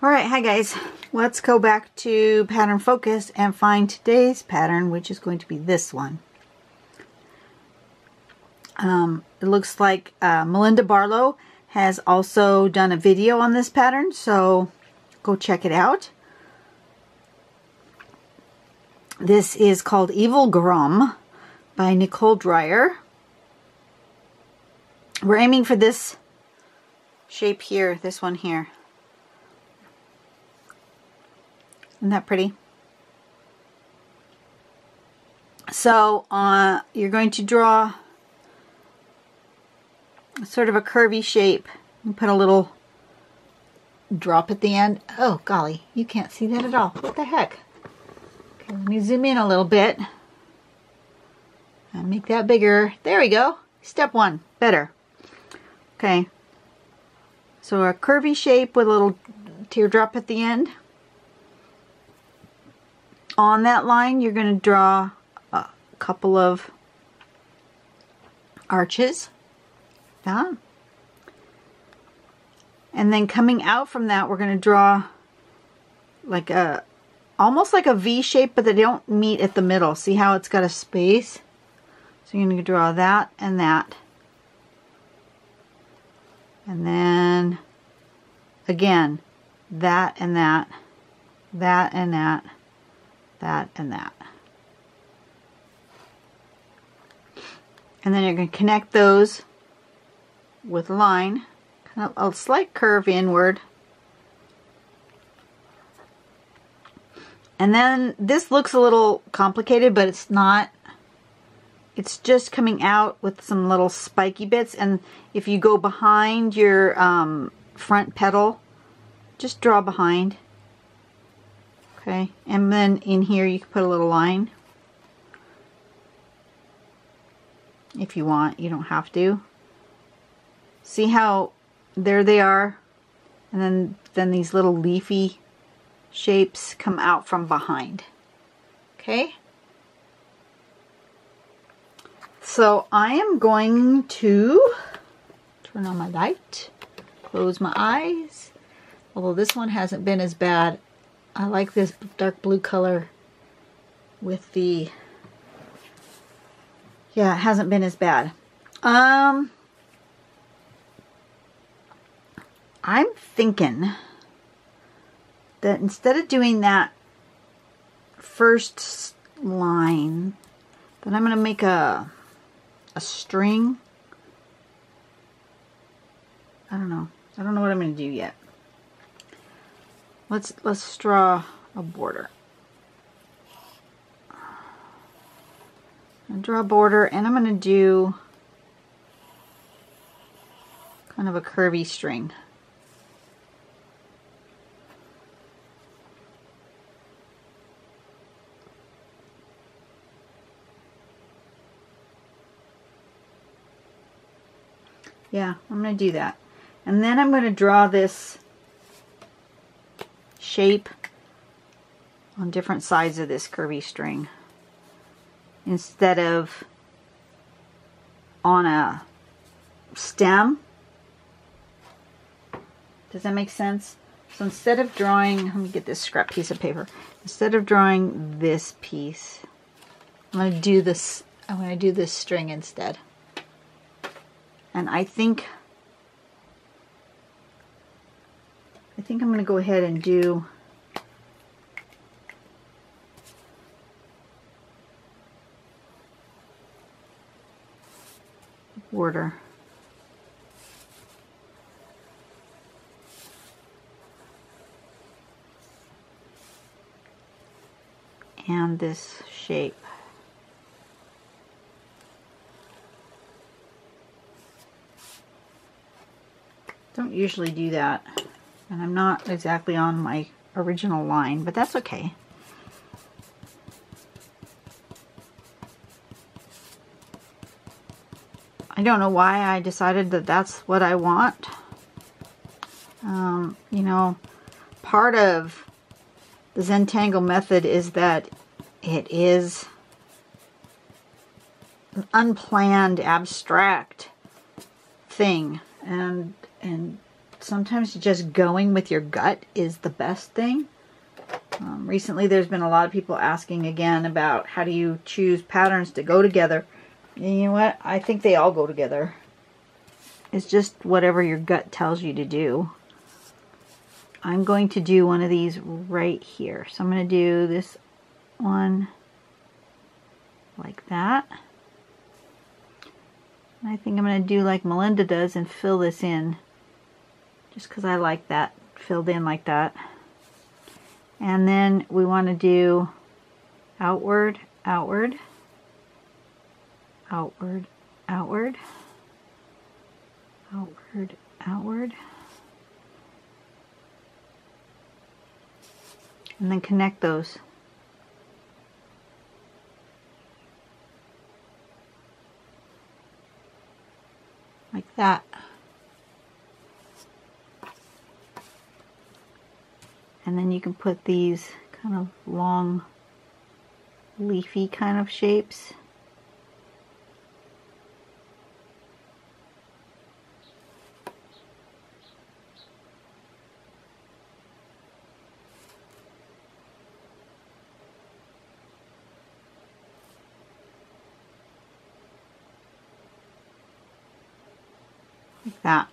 Alright, hi guys. Let's go back to pattern focus and find today's pattern, which is going to be this one. It looks like Melinda Barlow has also done a video on this pattern, so go check it out. This is called Evilgrom by Nicole Dreyer. We're aiming for this shape here, this one here. Isn't that pretty? So you're going to draw sort of a curvy shape. You put a little drop at the end. Oh golly, you can't see that at all. What the heck? Okay, let me zoom in a little bit and make that bigger. There we go. Step one, better. Okay, so a curvy shape with a little teardrop at the end. On that line, you're going to draw a couple of arches. Yeah. And then coming out from that, we're going to draw like almost like a V shape, but they don't meet at the middle. See how it's got a space? So you're going to draw that and that. And then again, that and that, that and that, that and that. And then you're going to connect those with a line, kind of a slight curve inward. And then this looks a little complicated, but it's not. It's just coming out with some little spiky bits, and if you go behind your front petal, just draw behind. Okay, and then in here you can put a little line if you want. You don't have to. See how there they are, and then these little leafy shapes come out from behind. Okay, so I am going to turn on my light, close my eyes, although this one hasn't been as bad. I like this dark blue color with the, yeah, it hasn't been as bad. I'm thinking that instead of doing that first line, that I'm going to make a string. I don't know what I'm going to do yet. Let's draw a border. I'll draw a border, and I'm going to do kind of a curvy string. Yeah, I'm going to do that. And then I'm going to draw this shape on different sides of this curvy string instead of on a stem. Does that make sense? So instead of drawing, let me get this scrap piece of paper. Instead of drawing this piece, I'm going to do this. I'm going to do this string instead. And I think I'm going to go ahead and do border. And this shape. Don't usually do that, and I'm not exactly on my original line, but that's okay. I don't know why I decided that that's what I want. You know, part of the Zentangle method is that it is an unplanned, abstract thing, and sometimes just going with your gut is the best thing. Recently there's been a lot of people asking again about how do you choose patterns to go together. And you know what? I think they all go together. It's just whatever your gut tells you to do. I'm going to do one of these right here. So I'm going to do this one like that. And I think I'm going to do like Melinda does and fill this in. Just because I like that filled in like that. And then we want to do outward, outward, outward, outward, outward, outward. And then connect those. Like that. And then you can put these kind of long, leafy kind of shapes. Like that.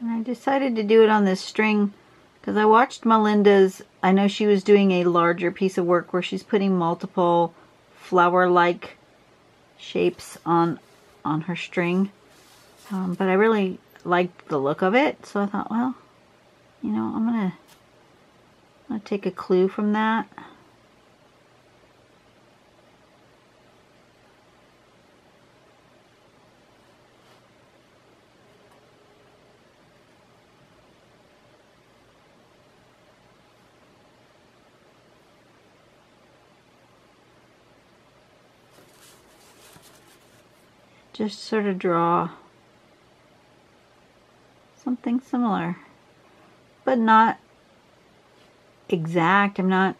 And I decided to do it on this string because I watched Melinda's, I know she was doing a larger piece of work where she's putting multiple flower-like shapes on her string. But I really liked the look of it, so I thought, well, you know, I'm gonna take a clue from that. Just sort of draw something similar, but not exact. I'm not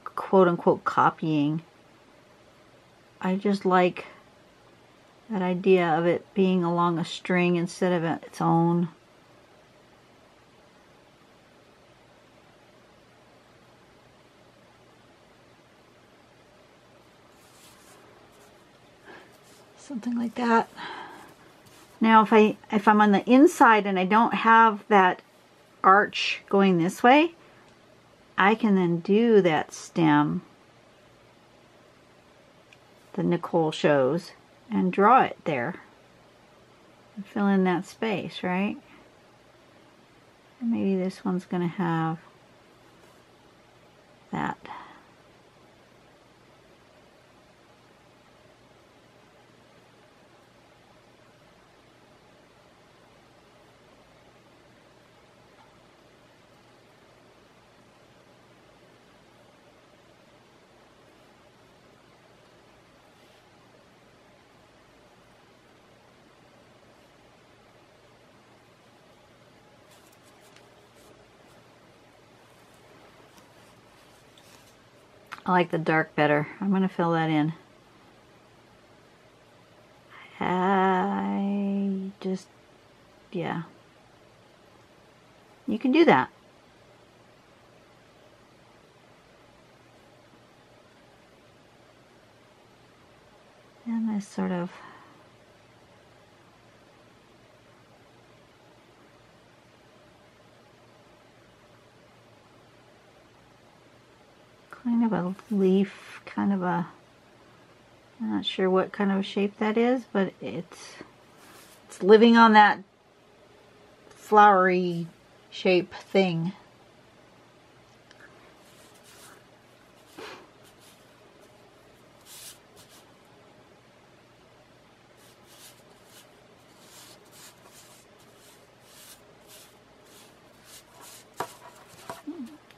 quote unquote copying. I just like that idea of it being along a string instead of its own. Something like that. Now if I'm on the inside and I don't have that arch going this way, I can then do that stem that Nicole shows and draw it there and fill in that space, right? And maybe this one's gonna have that. I like the dark better. I'm going to fill that in. Yeah. You can do that. And this sort of kind of a leaf, kind of a, I'm not sure what kind of shape that is, but it's living on that flowery shape thing.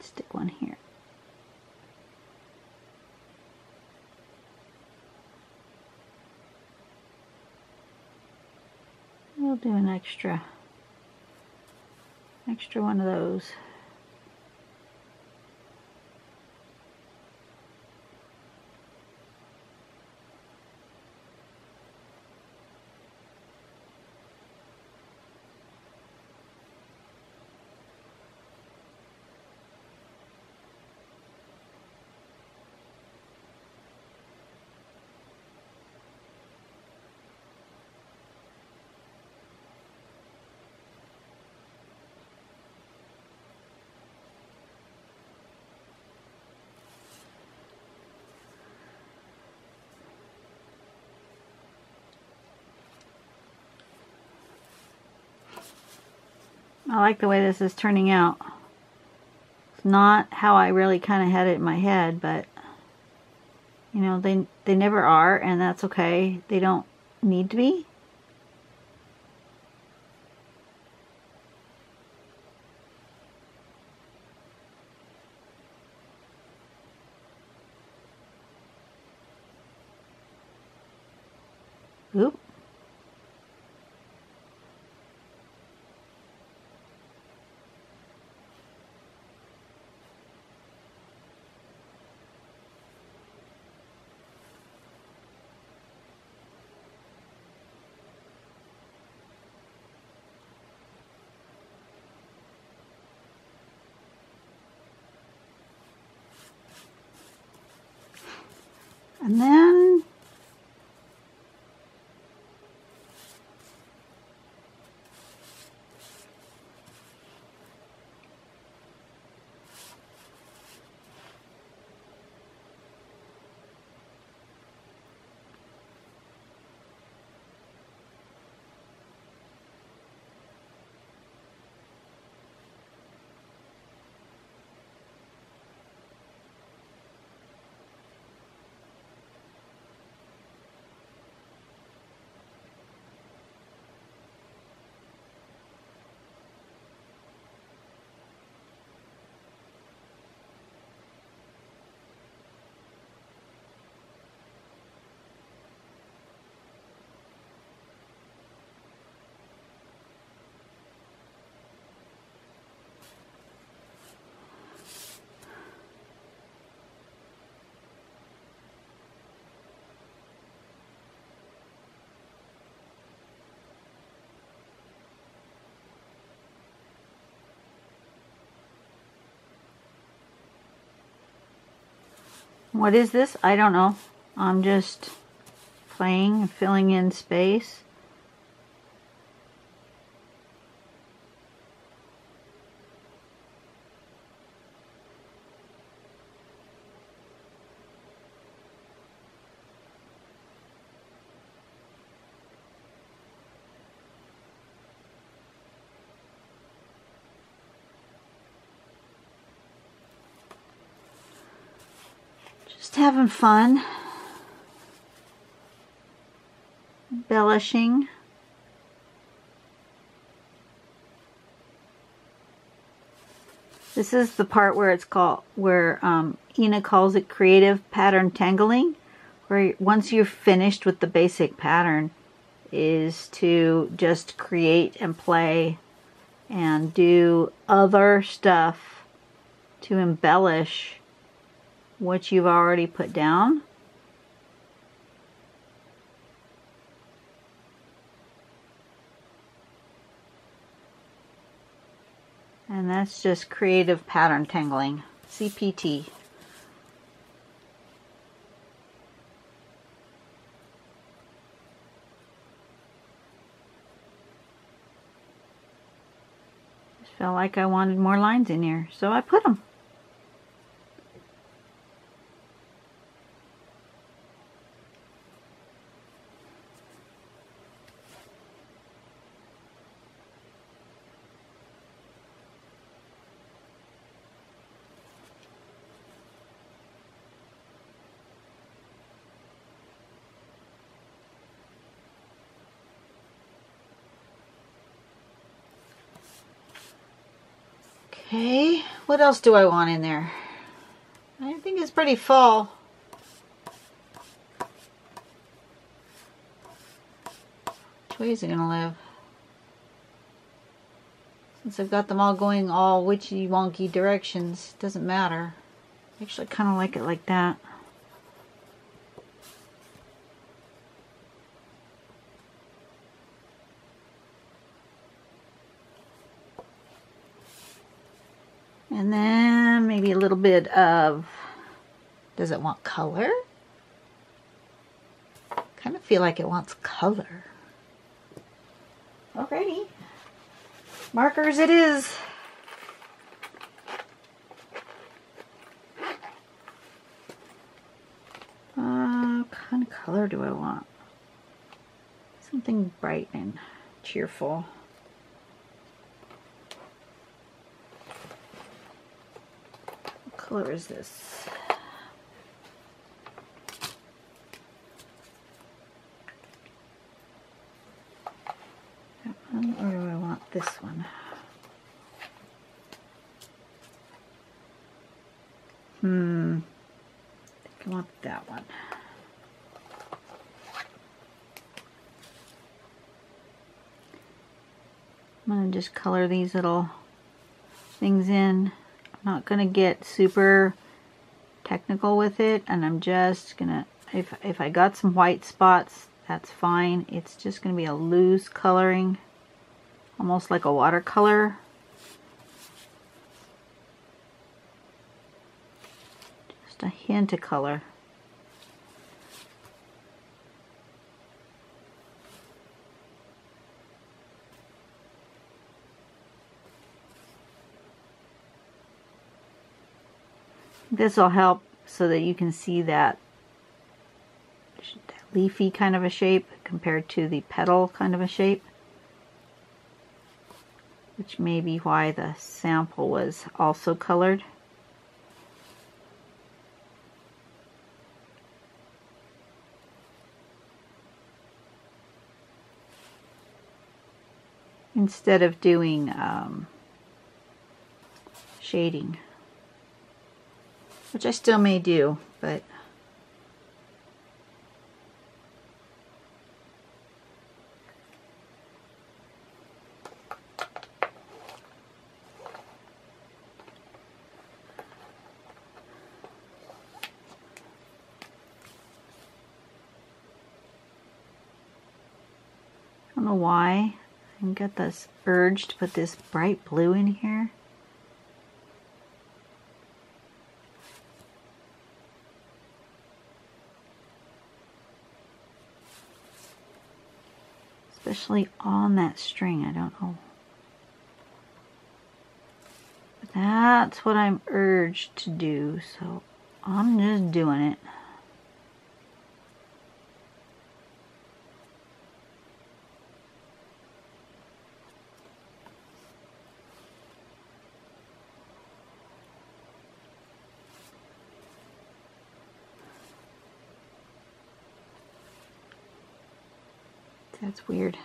Stick one here. We'll do an extra one of those. I like the way this is turning out. It's not how I really kind of had it in my head, but you know, they never are, and that's okay. They don't need to be. Oop. And then what is this? I don't know. I'm just playing and filling in space. Just having fun, embellishing. This is the part where it's called, where Ina calls it creative pattern tangling, where once you're finished with the basic pattern is to just create and play and do other stuff to embellish what you've already put down. And that's just creative pattern tangling, CPT. Just felt like I wanted more lines in here, so I put them. Okay, what else do I want in there? I think it's pretty full. Which way is it gonna live? Since I've got them all going all witchy wonky directions, it doesn't matter. Actually, I kind of like it like that. And then maybe a little bit of, does it want color? Kind of feel like it wants color. Alrighty. Markers it is. What kind of color do I want? Something bright and cheerful. color is this? That one, or do I want this one? I think I want that one. I'm going to just color these little things in. I'm not going to get super technical with it, and I'm just going to, if I got some white spots, that's fine. It's just going to be a loose coloring, almost like a watercolor. Just a hint of color. This will help so that you can see that leafy kind of a shape compared to the petal kind of a shape, which may be why the sample was also colored. Instead of doing shading, which I still may do, but I don't know why I got this urge to put this bright blue in here. Especially on that string, I don't know. But that's what I'm urged to do, so I'm just doing it. That's weird.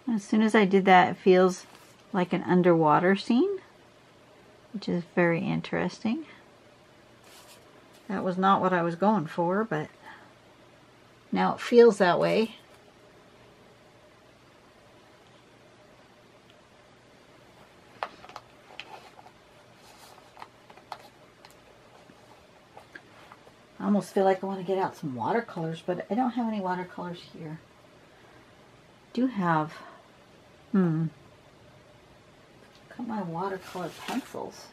As soon as I did that, it feels like an underwater scene, which is very interesting. That was not what I was going for, but now it feels that way. I almost feel like I want to get out some watercolors, but I don't have any watercolors here. I do have, got my watercolor pencils.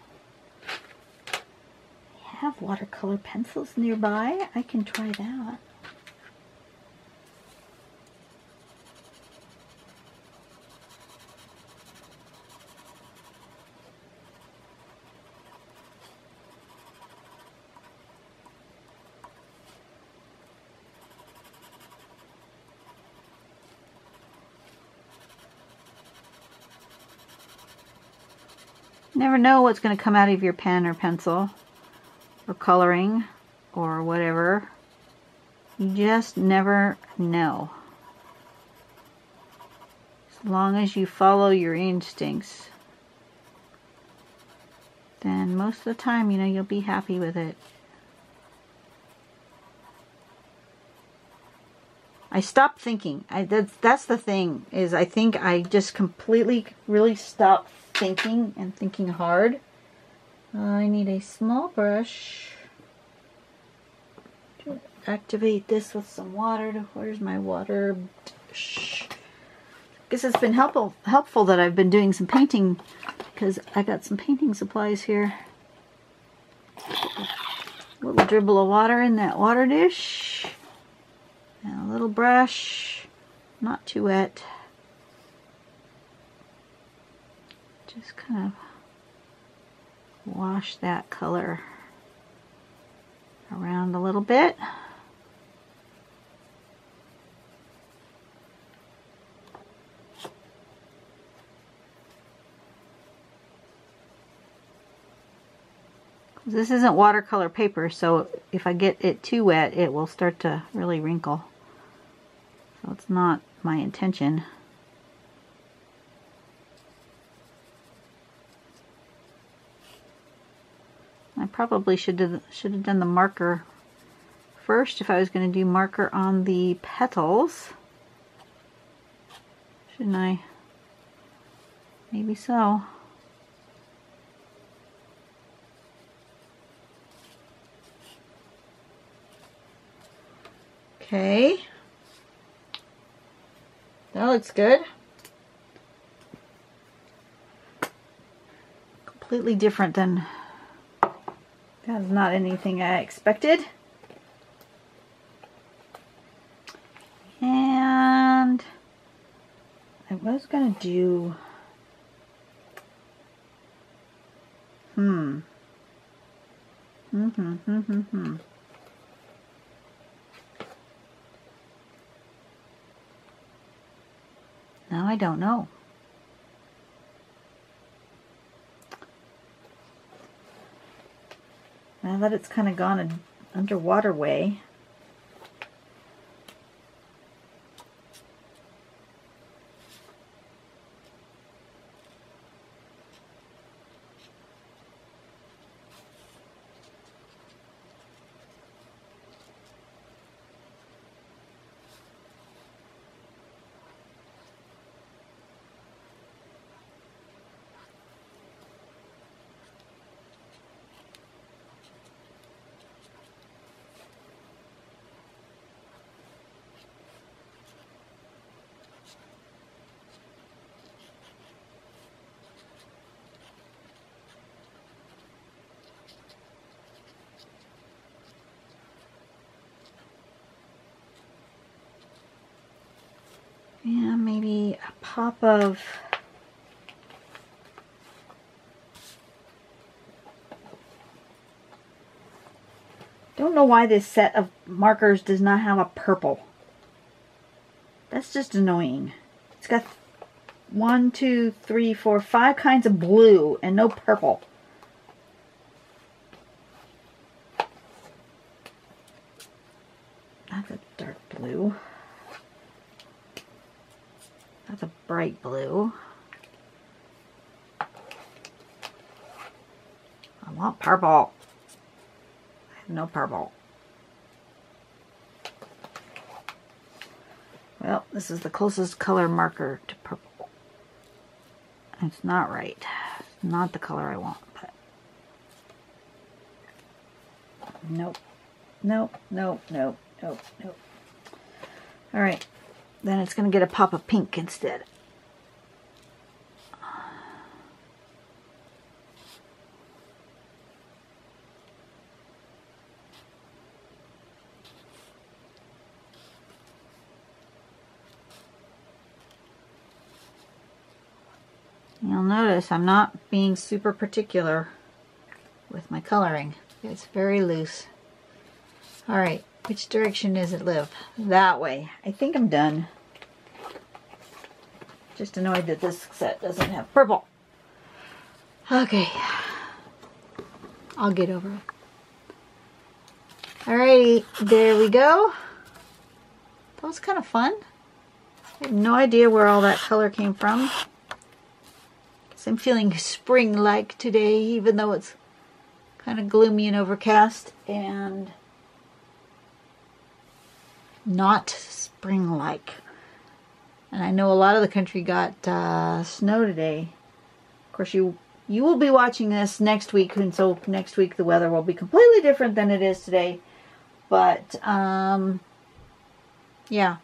I have watercolor pencils nearby. I can try that. Never know what's going to come out of your pen or pencil or coloring or whatever. You just never know. As long as you follow your instincts, then most of the time, you know, you'll be happy with it. I stopped thinking. That's the thing, is I think I just completely really stopped thinking and thinking hard. I need a small brush to activate this with some water. Where's my water? I guess it's been helpful that I've been doing some painting, because I got some painting supplies here. A little dribble of water in that water dish. And a little brush, not too wet. Just kind of wash that color around a little bit. This isn't watercolor paper, so if I get it too wet, it will start to really wrinkle. So it's not my intention. I probably should have done the marker first if I was going to do marker on the petals. Shouldn't I? Maybe so. Okay. That looks good. Completely different than... That's not anything I expected. And I was going to do... Now I don't know. Now that it's kind of gone an underwater way, yeah, maybe a pop of don't know why this set of markers does not have a purple. That's just annoying. It's got 1, 2, 3, 4, 5 kinds of blue and no purple. That's a dark blue. That's a bright blue. I want purple. I have no purple. Well, this is the closest color marker to purple. It's not right. It's not the color I want, but nope. Nope, nope, nope, nope, nope. All right. Then it's going to get a pop of pink instead. You'll notice I'm not being super particular with my coloring. It's very loose. All right. Which direction does it live? That way. I think I'm done. Just annoyed that this set doesn't have purple. Okay. I'll get over it. Alrighty, there we go. That was kind of fun. I have no idea where all that color came from. Guess I'm feeling spring-like today, even though it's kind of gloomy and overcast and not spring-like. And I know a lot of the country got snow today. Of course, you will be watching this next week, and so next week the weather will be completely different than it is today. But, yeah.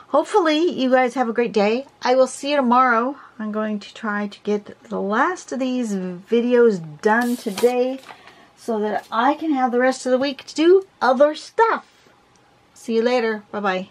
Hopefully, you guys have a great day. I will see you tomorrow. I'm going to try to get the last of these videos done today, so that I can have the rest of the week to do other stuff. See you later. Bye-bye.